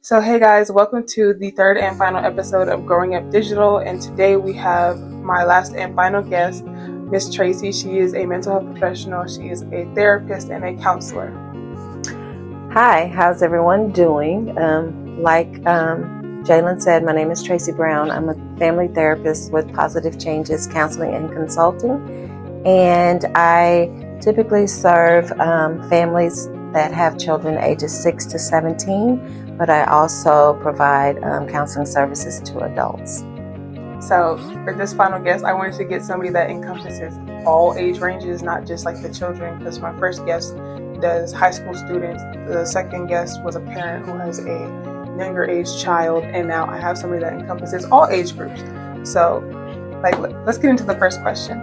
So, hey guys, welcome to the third and final episode of Growing Up Digital. And today we have my last and final guest, Miss Tracy. She is a mental health professional, she is a therapist, and a counselor. Hi, how's everyone doing? Like Jalen said, my name is Tracy Brown. I'm a family therapist with Positive Changes Counseling and Consulting. And I typically serve families that have children ages 6 to 17, but I also provide counseling services to adults. So for this final guest, I wanted to get somebody that encompasses all age ranges, not just like the children, because my first guest does high school students. The second guest was a parent who has a younger age child, and now I have somebody that encompasses all age groups. So let's get into the first question.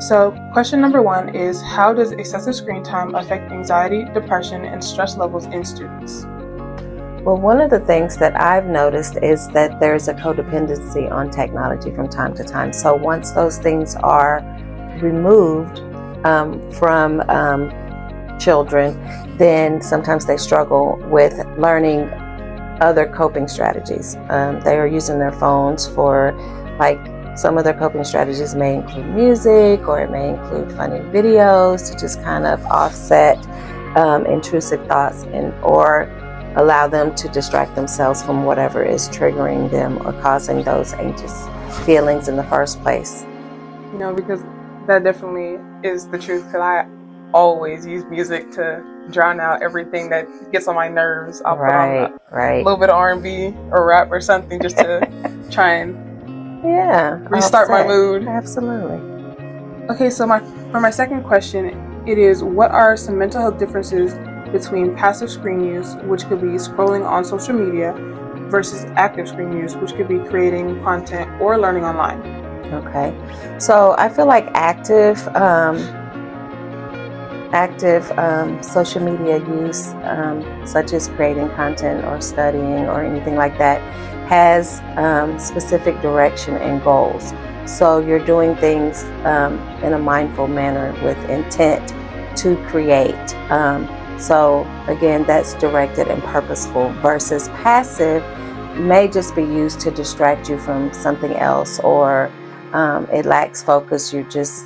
So question number one is, how does excessive screen time affect anxiety, depression, and stress levels in students? Well, one of the things that I've noticed is that there's a codependency on technology from time to time. So once those things are removed from children, then sometimes they struggle with learning other coping strategies. They are using their phones for, some of their coping strategies may include music, or it may include funny videos to just kind of offset intrusive thoughts or allow them to distract themselves from whatever is triggering them or causing those anxious feelings in the first place. You know, because that definitely is the truth, because I always use music to drown out everything that gets on my nerves. I'll put on a little bit of R&B or rap or something just to try and restart my mood. Absolutely. Okay, so for my second question, it is, what are some mental health differences between passive screen use, which could be scrolling on social media, versus active screen use, which could be creating content or learning online? Okay, so I feel like active social media use, such as creating content or studying or anything like that, has specific direction and goals. So you're doing things in a mindful manner with intent to create. So again, that's directed and purposeful, versus passive may just be used to distract you from something else, or it lacks focus. You're just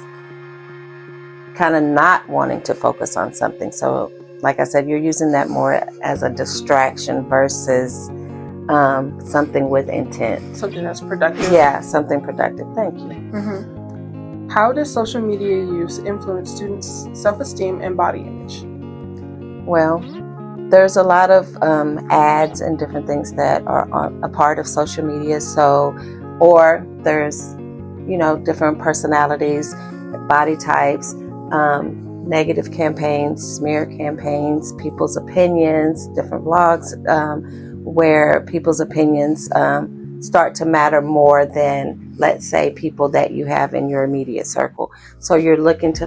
kind of not wanting to focus on something. So like I said, you're using that more as a distraction versus something with intent. Something that's productive. Yeah, something productive. Thank you. Mm-hmm. How does social media use influence students' self-esteem and body image? Well, there's a lot of ads and different things that are a part of social media. Or there's, different personalities, body types, negative campaigns, smear campaigns, people's opinions, different blogs, where people's opinions start to matter more than, let's say, people that you have in your immediate circle. So you're looking to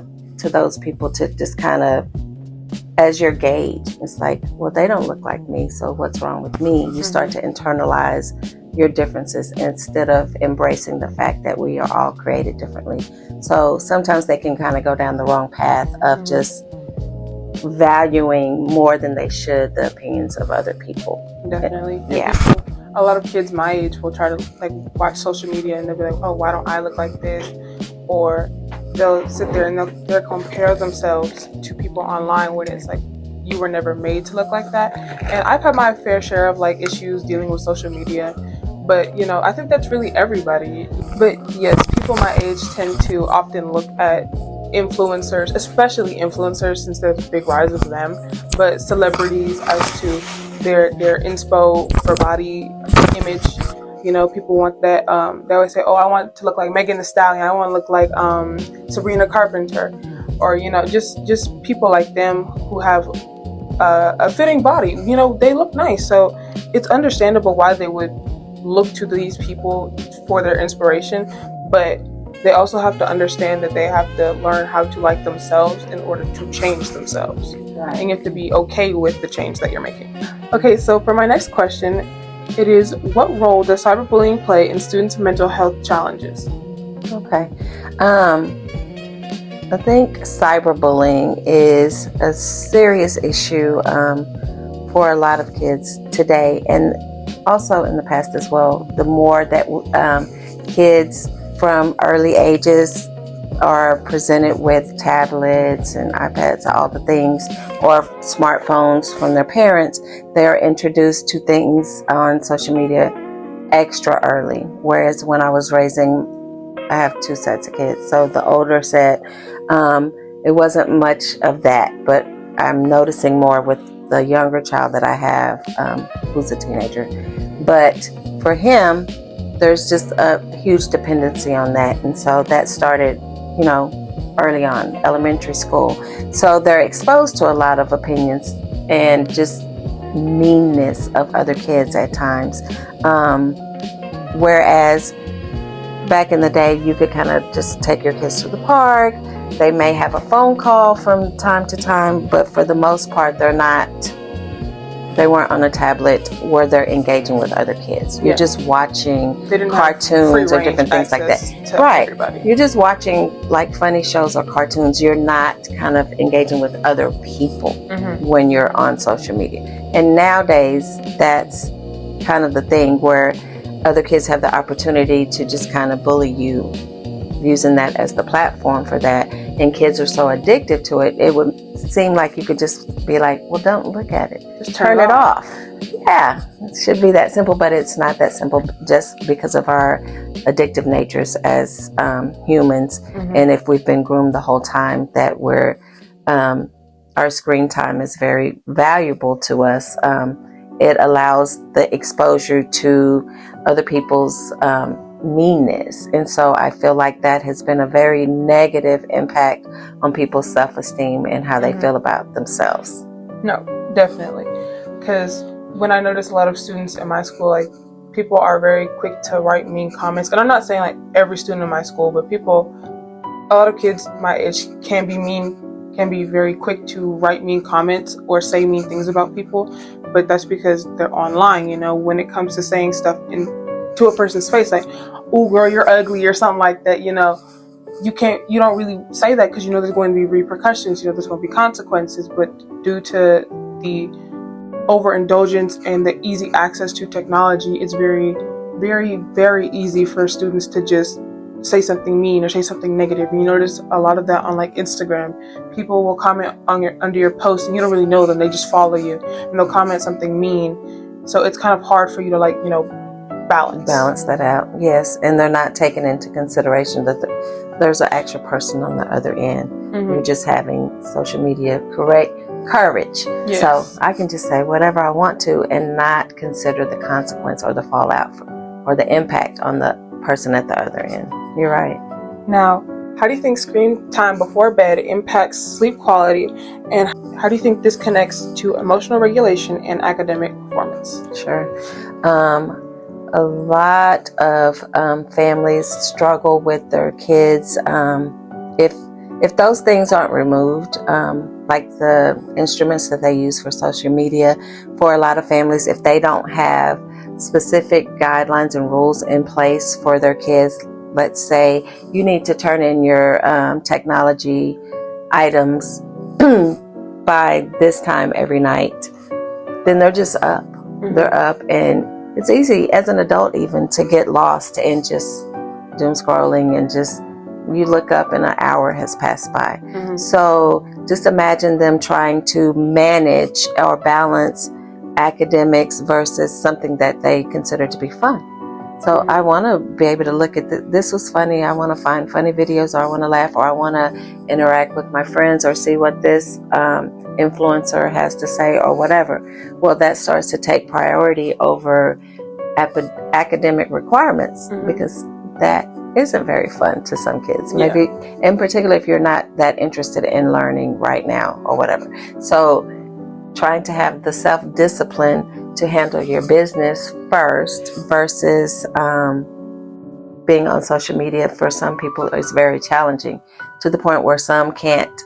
those people to just kind of, as your gauge. It's like, well, they don't look like me, so what's wrong with me? You start to internalize your differences instead of embracing the fact that we are all created differently. So sometimes they can kind of go down the wrong path of just valuing more than they should the opinions of other people. Definitely. Yeah. A lot of kids my age will try to watch social media, and they'll be like, oh, why don't I look like this? Or they'll sit there and they'll compare themselves to people online when it's like, you were never made to look like that. And I've had my fair share of issues dealing with social media, but I think that's really everybody. But yes, people my age tend to often look at influencers, especially influencers, since there's a big rise of them, but celebrities as to their inspo for body image. People want that. They always say, oh, I want to look like Megan Thee Stallion. I want to look like Sabrina Carpenter, or just people like them who have a fitting body. They look nice, so it's understandable why they would look to these people for their inspiration. But they also have to understand that they have to learn how to like themselves in order to change themselves. Right. And you have to be okay with the change that you're making. Okay, so for my next question, it is, what role does cyberbullying play in students' mental health challenges? Okay. I think cyberbullying is a serious issue for a lot of kids today, and also in the past as well. The more that kids from early ages are presented with tablets and iPads, all the things, or smartphones from their parents, they are introduced to things on social media extra early. Whereas when I was raising, I have 2 sets of kids, so the older set, it wasn't much of that, but I'm noticing more with the younger child that I have, who's a teenager. But for him, there's just a huge dependency on that, and so that started, early on, elementary school. So they're exposed to a lot of opinions and just meanness of other kids at times. Whereas back in the day, you could kind of just take your kids to the park. They may have a phone call from time to time, but for the most part, they weren't on a tablet where they're engaging with other kids. You're just watching cartoons or different things like that. Right. Everybody. You're just watching like funny shows or cartoons. You're not kind of engaging with other people when you're on social media. And nowadays, that's kind of the thing where other kids have the opportunity to just kind of bully you, using that as the platform for that. And kids are so addicted to it, it would seem like you could just be like, well, don't look at it. Just turn it off. Yeah, it should be that simple, but it's not that simple just because of our addictive natures as humans. And if we've been groomed the whole time that our screen time is very valuable to us, it allows the exposure to other people's meanness. And so I feel like that has been a very negative impact on people's self-esteem and how they feel about themselves. No, definitely. Because when I notice a lot of students in my school, like, people are very quick to write mean comments. And I'm not saying like every student in my school, but a lot of kids my age can be very quick to write mean comments or say mean things about people. But that's because they're online, when it comes to saying stuff to a person's face, like, "Oh, girl, you're ugly," or something like that. You don't really say that because there's going to be repercussions. There's going to be consequences. But due to the overindulgence and the easy access to technology, it's very, very, very easy for students to just say something mean or say something negative. And you notice a lot of that on like Instagram. People will comment under your post and you don't really know them. They just follow you and they'll comment something mean. So it's kind of hard for you to balance that out. Yes, and they're not taking into consideration that there's an actual person on the other end. You're just having social media courage. Yes. So I can just say whatever I want to and not consider the consequence or the fallout or the impact on the person at the other end. You're right. Now, how do you think screen time before bed impacts sleep quality, and how do you think this connects to emotional regulation and academic performance? Sure. A lot of families struggle with their kids if those things aren't removed, like the instruments that they use for social media. For a lot of families, if they don't have specific guidelines and rules in place for their kids, let's say you need to turn in your technology items by this time every night, then they're just up. They're up, and it's easy as an adult even to get lost in just doom scrolling and just you look up and an hour has passed by. So just imagine them trying to manage or balance academics versus something that they consider to be fun. So I want to be able to look at this was funny. I want to find funny videos, or I want to laugh, or I want to interact with my friends, or see what this influencer has to say, or whatever. Well, that starts to take priority over academic requirements, because that isn't very fun to some kids. Maybe in particular if you're not that interested in learning right now or whatever. So trying to have the self-discipline to handle your business first versus being on social media for some people is very challenging, to the point where some can't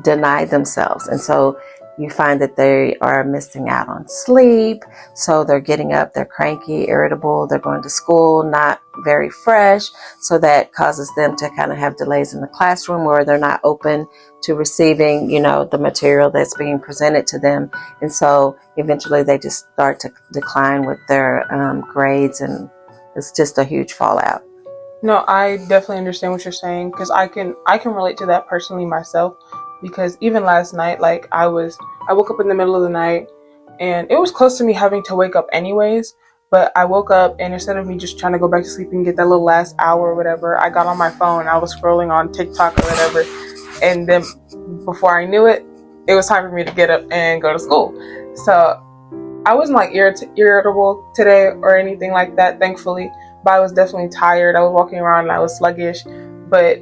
deny themselves. And so You find that they are missing out on sleep, so they're getting up, they're cranky, irritable, they're going to school not very fresh, so that causes them to kind of have delays in the classroom, where they're not open to receiving, the material that's being presented to them. And so eventually they just start to decline with their grades, and it's just a huge fallout. No, I definitely understand what you're saying, because I can relate to that personally myself. Because even last night, like I woke up in the middle of the night, and it was close to me having to wake up anyways. But I woke up, and instead of me just trying to go back to sleep and get that little last hour or whatever, I got on my phone. I was scrolling on TikTok or whatever, and then before I knew it, it was time for me to get up and go to school. So I wasn't like irritable today or anything like that, thankfully. But I was definitely tired. I was walking around and I was sluggish. But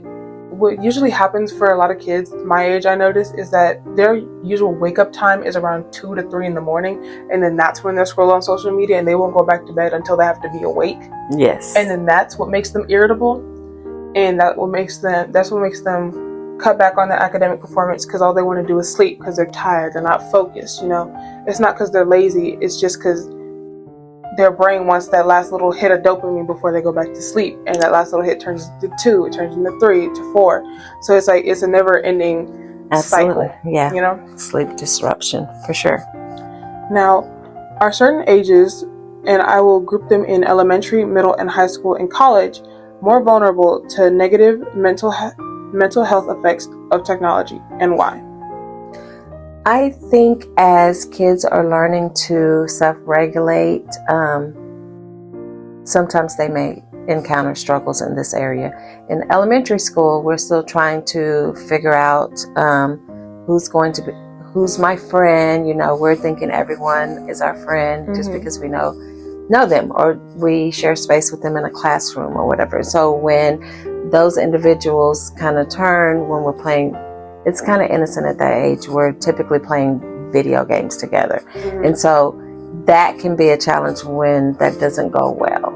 what usually happens for a lot of kids my age, I noticed, is that their usual wake up time is around 2 to 3 in the morning, and then that's when they're scrolling on social media, and they won't go back to bed until they have to be awake. Yes. And then that's what makes them irritable, and that's what makes them cut back on their academic performance, because all they want to do is sleep because they're tired, they're not focused. It's not because they're lazy, it's just because their brain wants that last little hit of dopamine before they go back to sleep, and that last little hit turns into 2, it turns into 3 to 4. So it's like it's a never-ending cycle. Yeah. Sleep disruption for sure. Now, are certain ages, and I will group them in elementary, middle, and high school and college, more vulnerable to negative mental health effects of technology, and why? I think as kids are learning to self-regulate, sometimes they may encounter struggles in this area. In elementary school, we're still trying to figure out who's my friend. We're thinking everyone is our friend just because we know them, or we share space with them in a classroom or whatever. So when those individuals kind of turn, when we're playing, it's kind of innocent at that age. We're typically playing video games together. And so that can be a challenge when that doesn't go well.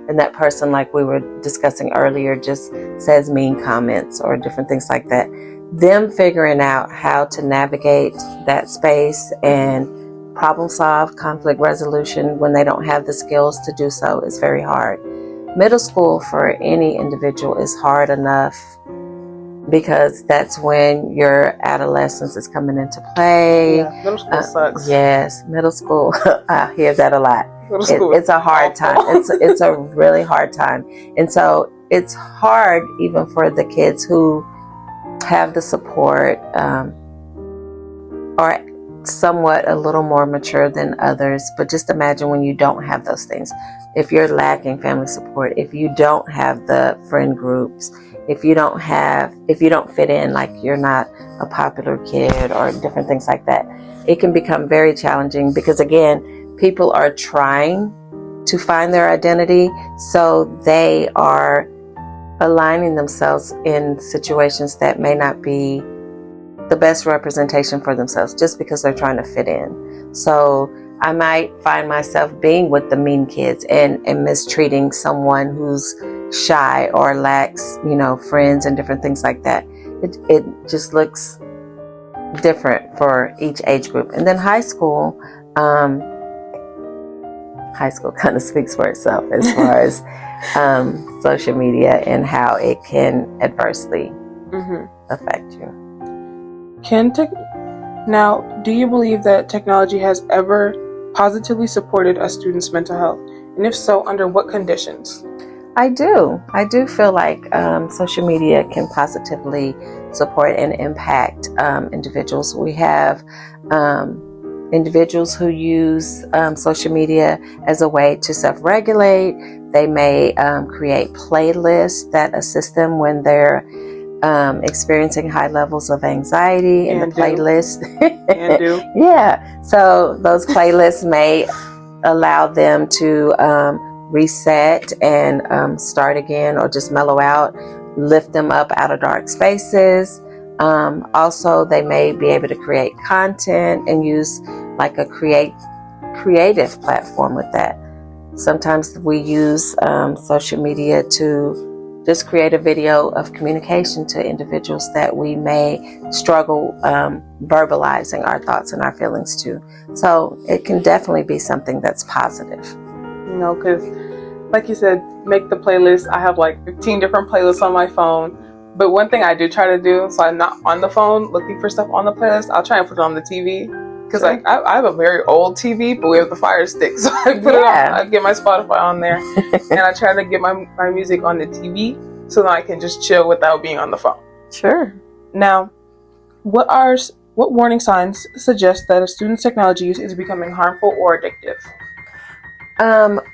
And that person, like we were discussing earlier, just says mean comments or different things like that. Them figuring out how to navigate that space and problem solve, conflict resolution when they don't have the skills to do so is very hard. Middle school for any individual is hard enough, because that's when your adolescence is coming into play. Yeah, middle school sucks. Yes, middle school. I hear that a lot. It's a hard time. It's a really hard time. And so it's hard even for the kids who have the support, or somewhat a little more mature than others. But just imagine when you don't have those things. If you're lacking family support, if you don't have the friend groups, if you don't fit in, like you're not a popular kid or different things like that, it can become very challenging, because again, people are trying to find their identity, so they are aligning themselves in situations that may not be the best representation for themselves, just because they're trying to fit in. So I might find myself being with the mean kids and mistreating someone who's shy or lacks, friends and different things like that. It just looks different for each age group. And then high school kind of speaks for itself as far as social media and how it can adversely affect you. Now, do you believe that technology has ever positively supported a student's mental health? And if so, under what conditions? I do feel like social media can positively support and impact individuals. We have individuals who use social media as a way to self-regulate. They may create playlists that assist them when they're experiencing high levels of anxiety in the playlist. Yeah. So those playlists may allow them to reset and start again, or just mellow out, lift them up out of dark spaces. Also, they may be able to create content and use like a creative platform with that. Sometimes we use social media to just create a video of communication to individuals that we may struggle verbalizing our thoughts and our feelings to. So it can definitely be something that's positive. You know, because like you said, make the playlist. I have like 15 different playlists on my phone. But one thing I do try to do, so I'm not on the phone looking for stuff on the playlist, I'll try and put it on the TV. Because like I have a very old TV, but we have the Fire Stick, so I put it on. I get my Spotify on there, and I try to get my music on the TV, so that I can just chill without being on the phone. Sure. Now, what warning signs suggest that a student's technology use is becoming harmful or addictive?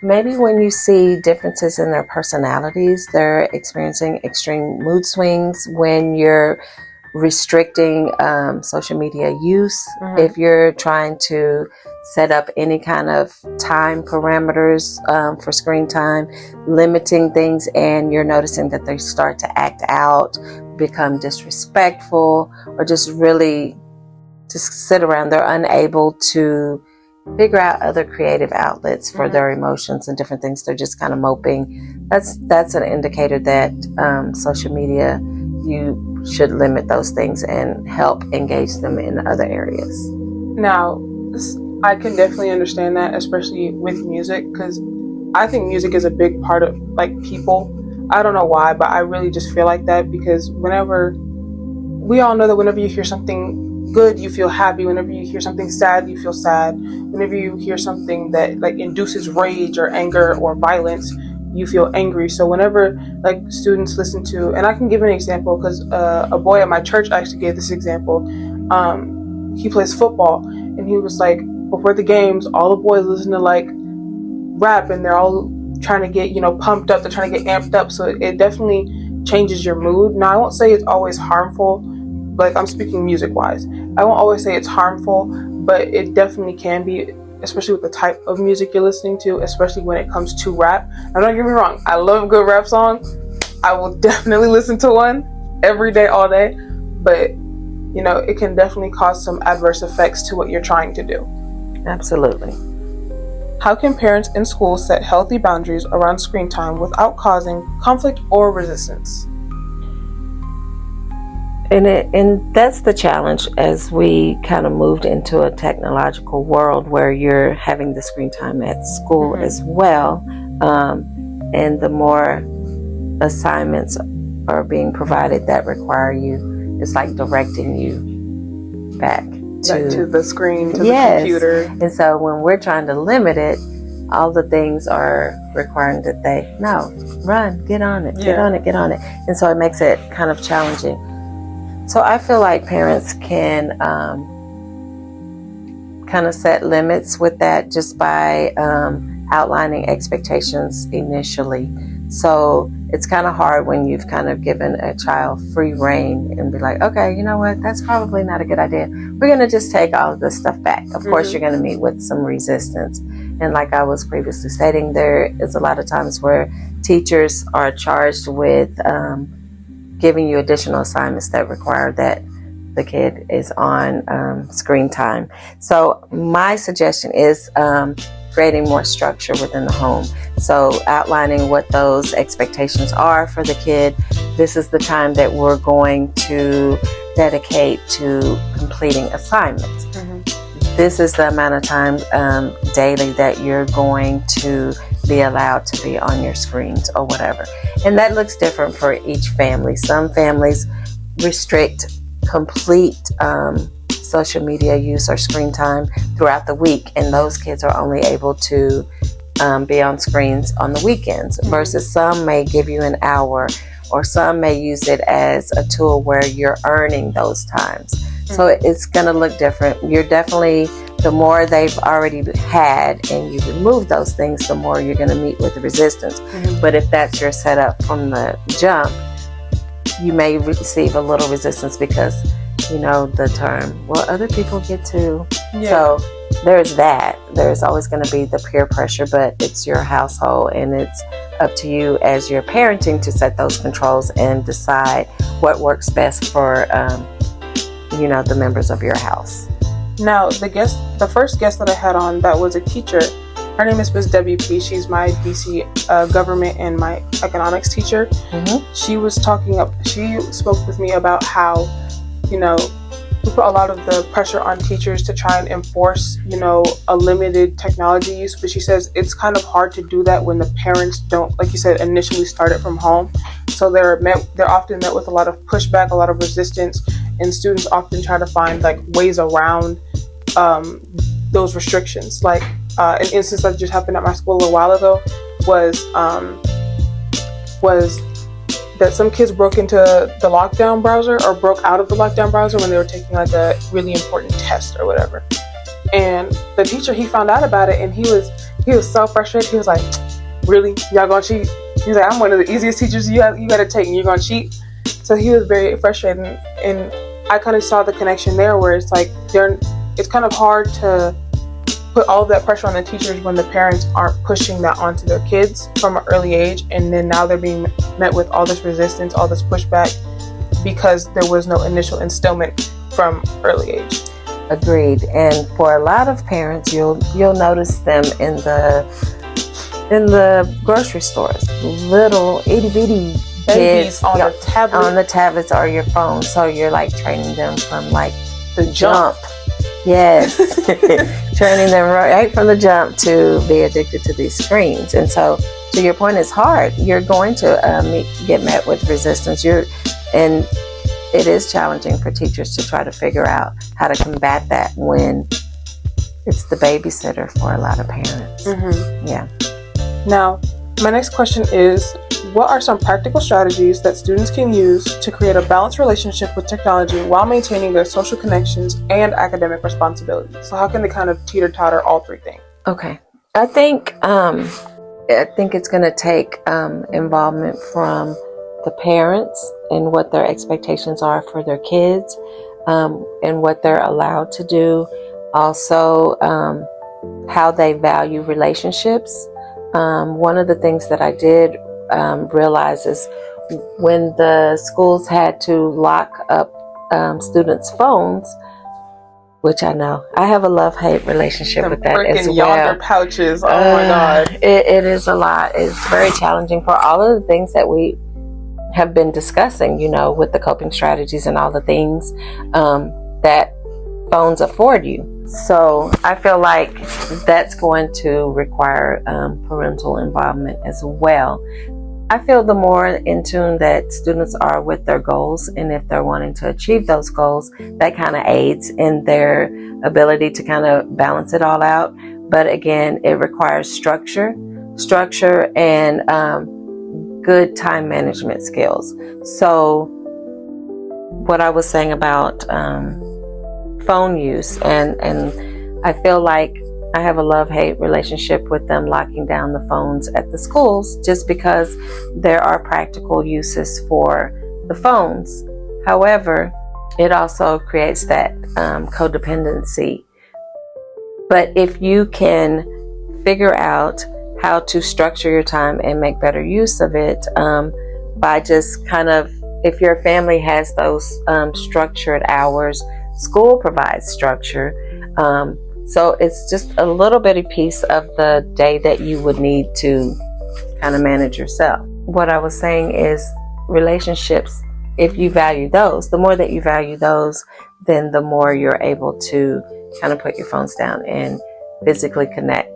Maybe when you see differences in their personalities, they're experiencing extreme mood swings. When you're restricting social media use, if you're trying to set up any kind of time parameters for screen time, limiting things, and you're noticing that they start to act out, become disrespectful, or just really just sit around, they're unable to figure out other creative outlets for their emotions and different things, they're just kind of moping. That's an indicator that social media, you should limit those things and help engage them in other areas. Now, I can definitely understand that, especially with music, because I think music is a big part of like people. I don't know why, but I really just feel like that, because we all know that whenever you hear something good, you feel happy. Whenever you hear something sad, you feel sad. Whenever you hear something that like induces rage or anger or violence, you feel angry. So whenever like students listen to, and I can give an example because a boy at my church actually gave this example. He plays football, and he was like, before the games, all the boys listen to like rap, and they're all trying to get, pumped up. They're trying to get amped up. So it definitely changes your mood. Now, I won't say it's always harmful. Like, I'm speaking music wise. I won't always say it's harmful, but it definitely can be, especially with the type of music you're listening to, especially when it comes to rap. Now, don't get me wrong, I love a good rap song. I will definitely listen to one every day, all day. But, it can definitely cause some adverse effects to what you're trying to do. Absolutely. How can parents in school set healthy boundaries around screen time without causing conflict or resistance? And that's the challenge as we kind of moved into a technological world where you're having the screen time at school as well. And the more assignments are being provided that require you, it's like directing you back to the screen, to the computer. And so when we're trying to limit it, all the things are requiring that they, no, run, get on it, get on it, get on it. And so it makes it kind of challenging. So I feel like parents can kind of set limits with that just by outlining expectations initially. So it's kind of hard when you've kind of given a child free reign and be like, okay, you know what, that's probably not a good idea. We're going to just take all of this stuff back. Of course, you're going to meet with some resistance. And like I was previously stating, there is a lot of times where teachers are charged with giving you additional assignments that require that the kid is on screen time. So my suggestion is creating more structure within the home. So outlining what those expectations are for the kid. This is the time that we're going to dedicate to completing assignments. This is the amount of time daily that you're going to be allowed to be on your screens or whatever. And that looks different for each family. Some families restrict complete social media use or screen time throughout the week, and those kids are only able to be on screens on the weekends, versus some may give you an hour, or some may use it as a tool where you're earning those times. So it's going to look different. You're definitely, the more they've already had and you remove those things, the more you're going to meet with the resistance. But if that's your setup from the jump, you may receive a little resistance because, the term, well, other people get to. So there's that. There's always going to be the peer pressure, but it's your household, and it's up to you as you're parenting to set those controls and decide what works best for the members of your house. Now, the first guest that I had on that was a teacher, Her name is Miss WP. She's my DC government and my economics teacher. She was she spoke with me about how, we put a lot of the pressure on teachers to try and enforce, a limited technology use. But she says it's kind of hard to do that when the parents don't, like you said, initially start it from home. So they're often met with a lot of pushback, a lot of resistance, and students often try to find like ways around those restrictions. Like an instance that just happened at my school a while ago was that some kids broke into the lockdown browser, or broke out of the lockdown browser when they were taking like a really important test or whatever. And the teacher, he found out about it, and he was so frustrated. He was like, "Really, y'all gonna cheat?" He's like, "I'm one of the easiest teachers you gotta take, and you're gonna cheat." So he was very frustrated, and I kind of saw the connection there, where it's like it's kind of hard to put all of that pressure on the teachers when the parents aren't pushing that onto their kids from an early age, and then now they're being met with all this resistance, all this pushback, because there was no initial instillment from early age. Agreed. And for a lot of parents, you'll notice them in the grocery stores, little itty bitty babies on the tablets or your phone. So you're like training them from like the jump. Yes. Training them right from the jump to be addicted to these screens. And so, to your point, it's hard. You're going to get met with resistance. And it is challenging for teachers to try to figure out how to combat that when it's the babysitter for a lot of parents. Yeah. Now, my next question is, what are some practical strategies that students can use to create a balanced relationship with technology while maintaining their social connections and academic responsibilities? So how can they kind of teeter-totter all three things? Okay. I think it's going to take involvement from the parents and what their expectations are for their kids, and what they're allowed to do. Also, how they value relationships. One of the things that I did realize is when the schools had to lock up students' phones, which I know I have a love-hate relationship with that as well. Yonder pouches. Oh my God. It is a lot. It's very challenging for all of the things that we have been discussing, with the coping strategies and all the things that phones afford you. So I feel like that's going to require parental involvement as well. I feel the more in tune that students are with their goals, and if they're wanting to achieve those goals, that kind of aids in their ability to kind of balance it all out. But again, it requires structure and good time management skills. So what I was saying about phone use, and I feel like I have a love-hate relationship with them locking down the phones at the schools, just because there are practical uses for the phones. However, it also creates that codependency. But if you can figure out how to structure your time and make better use of it, by just kind of, if your family has those structured hours, school provides structure. So it's just a little bitty piece of the day that you would need to kind of manage yourself. What I was saying is relationships, if you value those, the more that you value those, then the more you're able to kind of put your phones down and physically connect.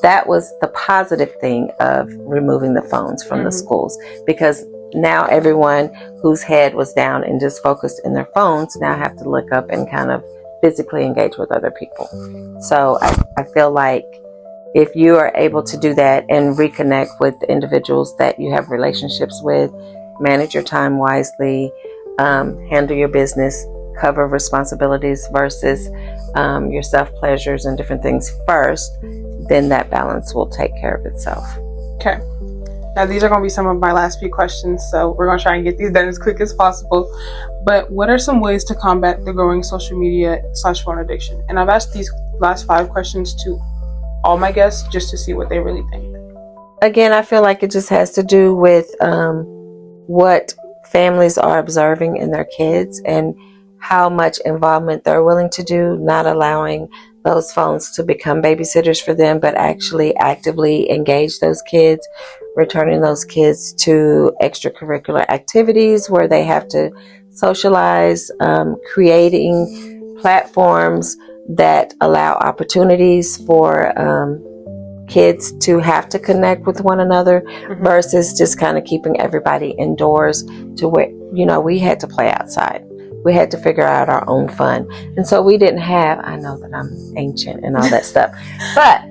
That was the positive thing of removing the phones from the schools, because now everyone whose head was down and just focused in their phones now have to look up and kind of physically engage with other people. So I feel like if you are able to do that and reconnect with individuals that you have relationships with, manage your time wisely, handle your business, cover responsibilities versus your self-pleasures and different things first, then that balance will take care of itself. Okay. Now, these are going to be some of my last few questions, so we're going to try and get these done as quick as possible. But what are some ways to combat the growing social media / phone addiction? And I've asked these last 5 questions to all my guests just to see what they really think. Again, I feel like it just has to do with what families are observing in their kids and how much involvement they're willing to do, not allowing those phones to become babysitters for them, but actually actively engage those kids, returning those kids to extracurricular activities where they have to socialize, creating platforms that allow opportunities for kids to have to connect with one another versus just kind of keeping everybody indoors to where, we had to play outside. We had to figure out our own fun. And so we didn't have, I know that I'm ancient and all that stuff, but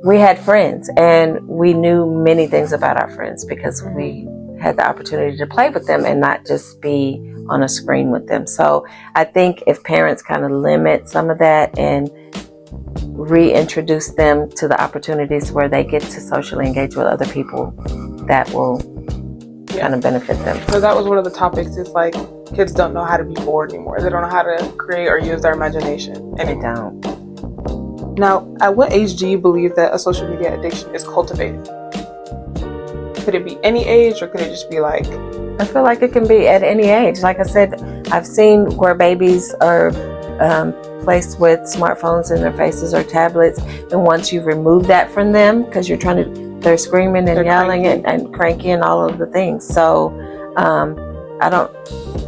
we had friends and we knew many things about our friends because we had the opportunity to play with them and not just be on a screen with them. So I think if parents kind of limit some of that and reintroduce them to the opportunities where they get to socially engage with other people, that will kind of benefit them. So that was one of the topics. It's like kids don't know how to be bored anymore. They don't know how to create or use their imagination anymore. They don't. Now, at what age do you believe that a social media addiction is cultivated? Could it be any age, or could it just be like... I feel like it can be at any age. Like I said, I've seen where babies are placed with smartphones in their faces or tablets, and once you remove that from them, because they're screaming and They're yelling cranky. and cranky and all of the things. So I don't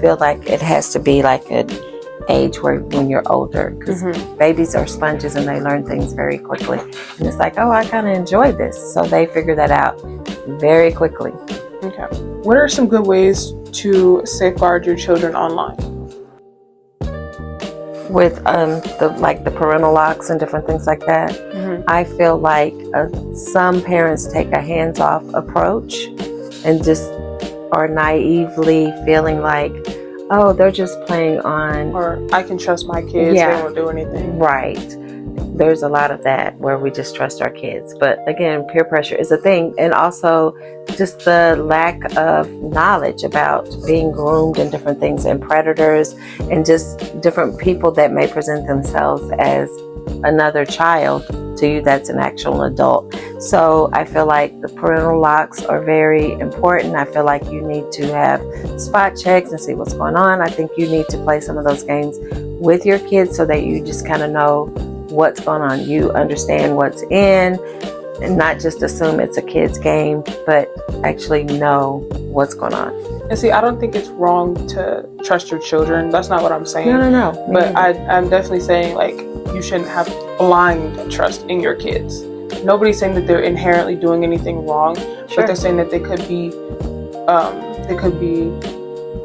feel like it has to be like an age when you're older, because babies are sponges and they learn things very quickly. And it's like, oh, I kind of enjoy this. So they figure that out very quickly. Okay. What are some good ways to safeguard your children online? With the parental locks and different things like that, I feel like some parents take a hands-off approach and just are naively feeling like, oh, they're just playing on, Or I can trust my kids, they won't do anything. Right. There's a lot of that where we just trust our kids. But again, peer pressure is a thing. And also just the lack of knowledge about being groomed and different things, and predators and just different people that may present themselves as another child to you that's an actual adult. So I feel like the parental locks are very important. I feel like you need to have spot checks and see what's going on. I think you need to play some of those games with your kids so that you just kind of know what's going on. You understand what's in, and not just assume it's a kid's game, but actually know what's going on. And see, I don't think it's wrong to trust your children. That's not what I'm saying. No. But I'm definitely saying, like, you shouldn't have blind trust in your kids. Nobody's saying that they're inherently doing anything wrong, but they're saying that they could be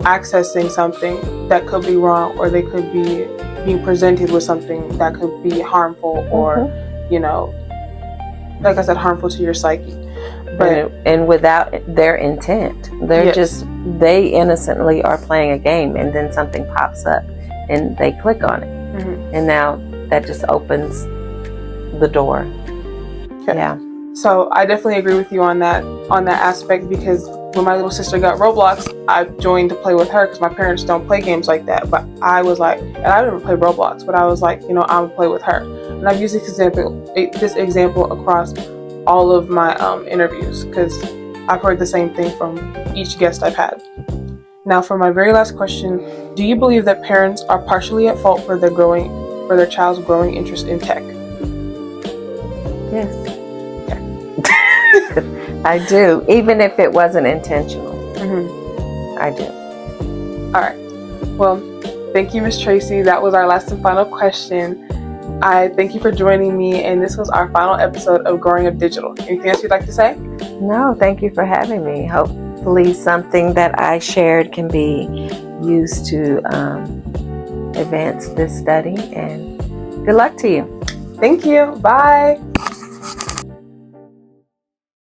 accessing something that could be wrong, or they could be being presented with something that could be harmful, or like I said, harmful to your psyche. But and without their intent, they're they innocently are playing a game, and then something pops up and they click on it, and now that just opens the door. Yeah. So I definitely agree with you on that aspect, because when my little sister got Roblox, I joined to play with her because my parents don't play games like that. But I was like, and I didn't play Roblox, but I was like, I would play with her. And I've used this example across all of my interviews, because I've heard the same thing from each guest I've had. Now, for my very last question, do you believe that parents are partially at fault for their child's growing interest in tech? Yes. I do, even if it wasn't intentional. I do. All right. Well, thank you, Miss Tracy. That was our last and final question. I thank you for joining me, and this was our final episode of Growing Up Digital. Anything else you'd like to say? No, thank you for having me. Hopefully something that I shared can be used to advance this study, and good luck to you. Thank you. Bye.